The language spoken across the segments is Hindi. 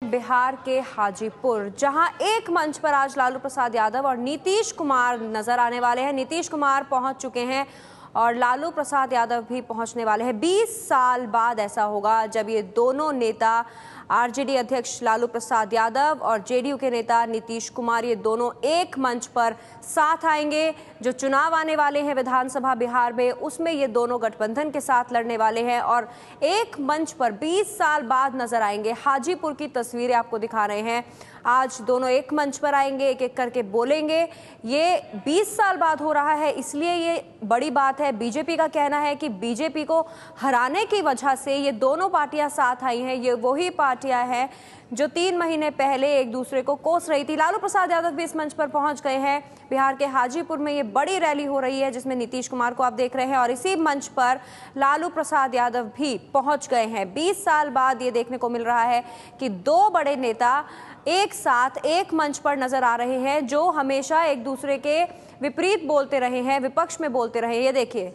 बिहार के हाजीपुर, जहां एक मंच पर आज लालू प्रसाद यादव और नीतीश कुमार नजर आने वाले हैं। नीतीश कुमार पहुंच चुके हैं और लालू प्रसाद यादव भी पहुंचने वाले हैं। 20 साल बाद ऐसा होगा जब ये दोनों नेता, आरजेडी अध्यक्ष लालू प्रसाद यादव और जेडीयू के नेता नीतीश कुमार, ये दोनों एक मंच पर साथ आएंगे। जो चुनाव आने वाले हैं विधानसभा बिहार में, उसमें ये दोनों गठबंधन के साथ लड़ने वाले हैं और एक मंच पर 20 साल बाद नजर आएंगे। हाजीपुर की तस्वीरें आपको दिखा रहे हैं। आज दोनों एक मंच पर आएंगे, एक एक करके बोलेंगे। ये 20 साल बाद हो रहा है, इसलिए ये बड़ी बात है। बीजेपी का कहना है कि बीजेपी को हराने की वजह से ये दोनों पार्टियां साथ आई हैं। ये वही पार्टियां हैं जो 3 महीने पहले एक दूसरे को कोस रही थी। लालू प्रसाद यादव भी इस मंच पर पहुंच गए हैं। बिहार के हाजीपुर में ये बड़ी रैली हो रही है जिसमें नीतीश कुमार को आप देख रहे हैं और इसी मंच पर लालू प्रसाद यादव भी पहुंच गए हैं। 20 साल बाद ये देखने को मिल रहा है कि दो बड़े नेता एक साथ एक मंच पर नजर आ रहे हैं, जो हमेशा एक दूसरे के विपरीत बोलते रहे हैं, विपक्ष में बोलते रहे। ये देखिए,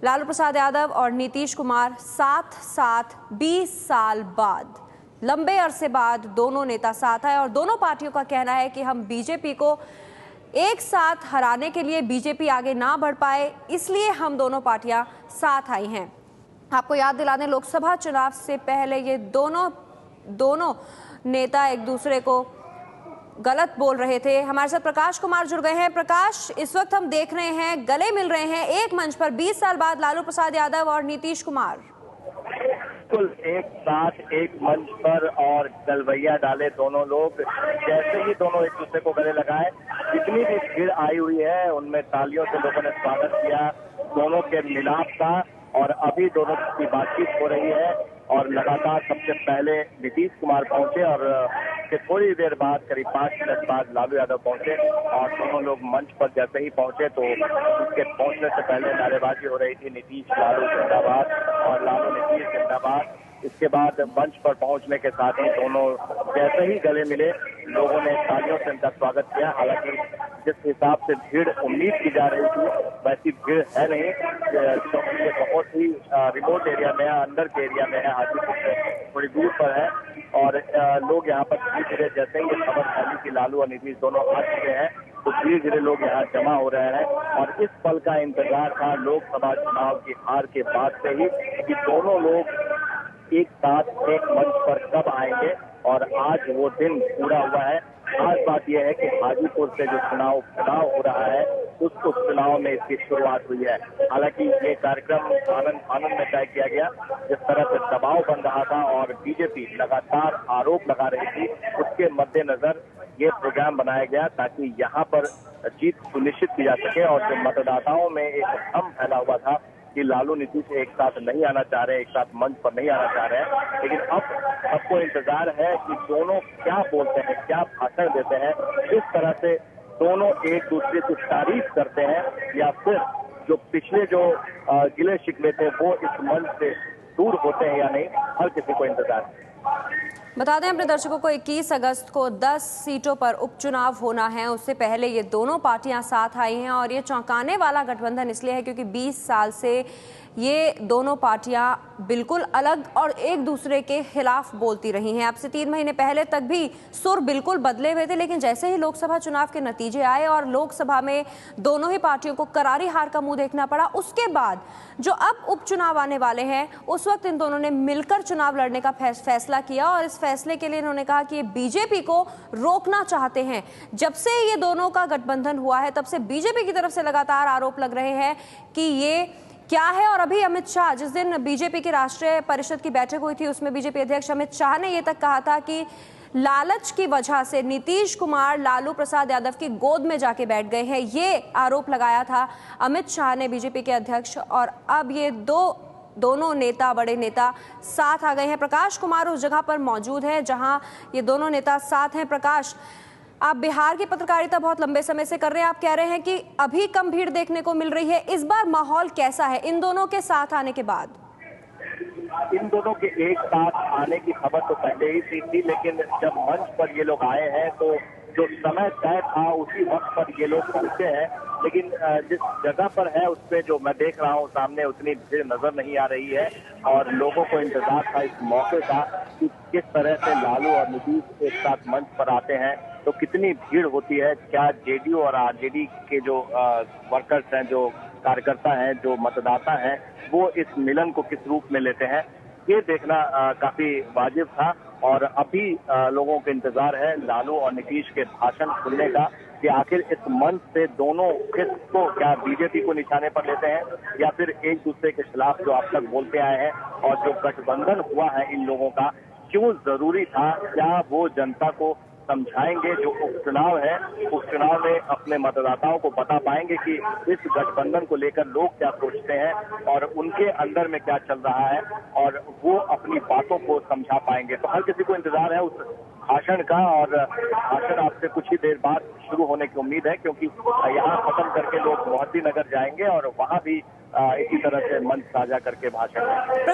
लालू प्रसाद यादव और नीतीश कुमार साथ साथ 20 साल बाद, लंबे अरसे बाद दोनों नेता साथ आए और दोनों पार्टियों का कहना है कि हम बीजेपी को एक साथ हराने के लिए, बीजेपी आगे ना बढ़ पाए, इसलिए हम दोनों पार्टियां साथ आई हैं। आपको याद दिला दें, लोकसभा चुनाव से पहले ये दोनों नेता एक दूसरे को गलत बोल रहे थे। हमारे साथ प्रकाश कुमार जुड़ गए हैं। प्रकाश, इस वक्त हम देख रहे हैं गले मिल रहे हैं एक मंच पर 20 साल बाद लालू प्रसाद यादव और नीतीश कुमार। बिल्कुल एक साथ एक मंच पर और गलवैया डाले दोनों लोग। जैसे ही दोनों एक दूसरे को गले लगाए, जितनी भी भीड़ आई हुई है उनमें तालियों से लोगों ने स्वागत किया दोनों के मिलाप का। और अभी दोनों की बातचीत हो रही है और लगातार सबसे पहले नीतीश कुमार पहुंचे और उसके थोड़ी देर बाद, करीब 5 मिनट बाद लालू यादव पहुंचे और दोनों लोग मंच पर जैसे ही पहुंचे तो उसके पहुंचने से पहले नारेबाजी हो रही थी, नीतीश लालू जिंदाबाद और लालू नीतीश जिंदाबाद। इसके बाद मंच पर पहुंचने के साथ ही दोनों जैसे ही गले मिले, लोगों ने तालियों से उनका स्वागत किया। हालांकि जिस हिसाब से भीड़ उम्मीद की जा रही थी वैसी भीड़ है नहीं, क्योंकि ये बहुत ही रिमोट एरिया में है, अंदर के एरिया में है, हाजीपुर से थोड़ी दूर पर है। और लोग यहाँ पर धीरे धीरे, जैसे ही ये खबर फैली कि लालू और नीतीश दोनों आ चुके हैं, तो धीरे धीरे लोग यहाँ जमा हो रहे हैं। और इस पल का इंतजार था लोकसभा चुनाव की हार के बाद से ही कि दोनों लोग एक साथ एक मंच पर कब आएंगे, और आज वो दिन पूरा हुआ है। खास बात यह है कि हाजीपुर से जो चुनाव हो रहा है उस चुनाव में इसकी शुरुआत हुई है। हालांकि ये कार्यक्रम आनंद में तय किया गया। जिस तरह से दबाव बन रहा था और बीजेपी लगातार आरोप लगा रही थी, उसके मद्देनजर ये प्रोग्राम बनाया गया ताकि यहाँ पर जीत सुनिश्चित की जा सके। और जो मतदाताओं में एक भ्रम फैला हुआ था कि लालू नीतीश एक साथ नहीं आना चाह रहे, एक साथ मंच पर नहीं आना चाह रहे हैं, लेकिन अब सबको इंतजार है कि दोनों क्या बोलते हैं, क्या भाषण देते हैं, किस तरह से दोनों एक दूसरे की तारीफ करते हैं या फिर जो पिछले जो गिले शिकवे थे वो इस मंच से दूर होते हैं या नहीं, हर किसी को इंतजार है। बता दें अपने दर्शकों को, 21 अगस्त को 10 सीटों पर उपचुनाव होना है। उससे पहले ये दोनों पार्टियां साथ आई हैं और ये चौंकाने वाला गठबंधन इसलिए है क्योंकि 20 साल से ये दोनों पार्टियां बिल्कुल अलग और एक दूसरे के खिलाफ बोलती रही हैं। अब से 3 महीने पहले तक भी सुर बिल्कुल बदले हुए थे, लेकिन जैसे ही लोकसभा चुनाव के नतीजे आए और लोकसभा में दोनों ही पार्टियों को करारी हार का मुंह देखना पड़ा, उसके बाद जो अब उपचुनाव आने वाले हैं उस वक्त इन दोनों ने मिलकर चुनाव लड़ने का फैसला किया। और इस फैसले के लिए इन्होंने कहा कि ये बीजेपी को रोकना चाहते हैं। जब से ये दोनों का गठबंधन हुआ है तब से बीजेपी की तरफ से लगातार आरोप लग रहे हैं कि ये क्या है। और अभी अमित शाह, जिस दिन बीजेपी की राष्ट्रीय परिषद की बैठक हुई थी, उसमें बीजेपी अध्यक्ष अमित शाह ने ये तक कहा था कि लालच की वजह से नीतीश कुमार लालू प्रसाद यादव की गोद में जाके बैठ गए हैं। ये आरोप लगाया था अमित शाह ने, बीजेपी के अध्यक्ष। और अब ये दोनों नेता, बड़े नेता साथ आ गए हैं। प्रकाश कुमार उस जगह पर मौजूद है जहां ये दोनों नेता साथ हैं। प्रकाश, आप बिहार की पत्रकारिता बहुत लंबे समय से कर रहे हैं। आप कह रहे हैं कि अभी कम भीड़ देखने को मिल रही है, इस बार माहौल कैसा है इन दोनों के साथ आने के बाद? इन दोनों के एक साथ आने की खबर तो पहले ही थी, लेकिन जब मंच पर ये लोग आए हैं तो जो समय तय था उसी वक्त पर ये लोग पहुंचे हैं, लेकिन जिस जगह पर है उस पे जो मैं देख रहा हूँ सामने उतनी भीड़ नजर नहीं आ रही है और लोगों को इंतजार था इस मौके का कि किस तरह से लालू और नीतीश एक साथ मंच पर आते हैं तो कितनी भीड़ होती है, क्या जेडीयू और आरजेडी के जो वर्कर्स हैं, जो कार्यकर्ता हैं, जो मतदाता हैं, वो इस मिलन को किस रूप में लेते हैं, ये देखना काफी वाजिब था। और अभी लोगों को इंतजार है लालू और नीतीश के भाषण सुनने का कि आखिर इस मंच से दोनों किसको, क्या बीजेपी को निशाने पर लेते हैं या फिर एक दूसरे के खिलाफ जो अब तक बोलते आए हैं, और जो गठबंधन हुआ है इन लोगों का क्यों जरूरी था, क्या वो जनता को समझाएंगे। जो उपचुनाव है, उपचुनाव में अपने मतदाताओं को बता पाएंगे कि इस गठबंधन को लेकर लोग क्या सोचते हैं और उनके अंदर में क्या चल रहा है, और वो अपनी बातों को समझा पाएंगे। तो हर किसी को इंतजार है उस भाषण का, और भाषण आपसे कुछ ही देर बाद शुरू होने की उम्मीद है, क्योंकि यहाँ खत्म करके लोग मोहद्दी नगर जाएंगे और वहां भी इसी तरह से मंच साझा करके भाषण देंगे।